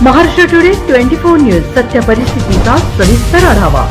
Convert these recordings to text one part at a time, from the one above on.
Maharashtra today 24 news सत्य परिस्थितीचा सविस्तर आढावा।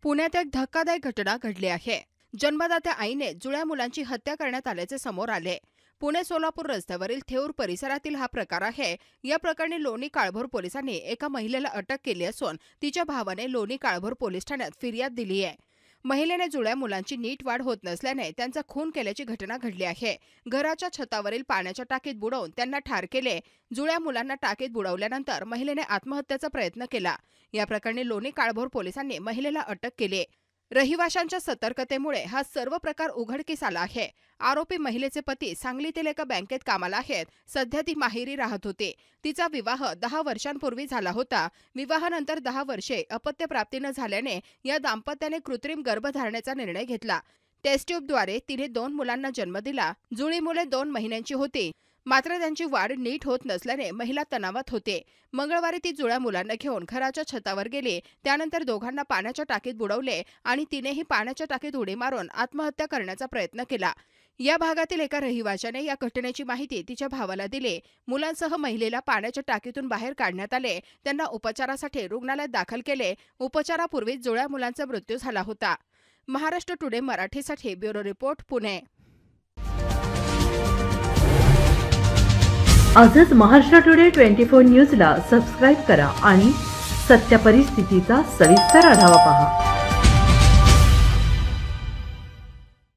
पुण्यात एक धक्कादायक घटना घडली आहे। जन्मदात्या आईने जुळ्या मुलांची हत्या करण्यात आल्याचे समोर आले। पुणे सोलापूर रस्त्यावरील थेऊर परिसरातील हा प्रकार आहे। या प्रकरणी लोणी काळभोर पोलिसांनी एका महिलेला अटक केली असून तिच्या भावाने लोणी काळभोर पोलीस ठाण्यात फिर्याद दिली आहे। महिलेने जुळ्या मुलांची नीट वाढ होत नसल्याने त्यांचा खून केल्याची घटना घडली आहे। घराच्या छतावरील पाण्याच्या टाकीत बुडवून त्यांना ठार केले। जुळ्या मुलांना टाकीत बुडवल्यानंतर महिलेने आत्महत्येचा प्रयत्न केला। या प्रकरणी लोणी काळभोर पोलिसांनी महिलेला अटक केली। रहिवाशांच्या सतर्कतेमुळे हा सर्व प्रकार उघडकीस आला आहे। आरोपी महिलेचे पती सांगलीतील एका बँकेत कामाला आहेत। सध्या ती माहेरी राहत होती। तिचा विवाह 10 वर्षांपूर्वी झाला होता। विवाहानंतर 10 वर्षे अपत्यप्राप्ती न झाल्याने या दाम्पत्याने कृत्रिम गर्भधारणेचा निर्णय घेतला। टेस्ट ट्यूबद्वारे तिने 2 मुलांना जन्म दिला। जुळी मुले 2 महिन्यांची होती, मात्र त्यांची वाढ नीट होत नसल्याने महिला तणावात होते। मंगळवारी ती जुळ्या मुलांना घेऊन घराच्या छतावर गेली। त्यानंतर दोघांना पाण्याच्या टाकीत बुडवले आणि तिनेही पाण्याच्या टाकीत उडी मारून आत्महत्या करण्याचा प्रयत्न केला। या भागातील एका रहिवाशाने या घटनेची माहिती तिच्या भावाला दिली। मुलांसह महिलेला पाण्याच्या टाकीतून बाहेर काढण्यात आले। त्यांना उपचारासाठी रुग्णालयात दाखल केले। उपचारापूर्वी जुळ्या मुलांचा मृत्यू झाला होता। महाराष्ट्र टुडे मराठीसाठी ब्युरो रिपोर्ट, पुणे। आजच महाराष्ट्र टुडे 24 न्यूजला सबस्क्राइब करा आणि सत्य परिस्थितीचा सविस्तर आढावा पहा।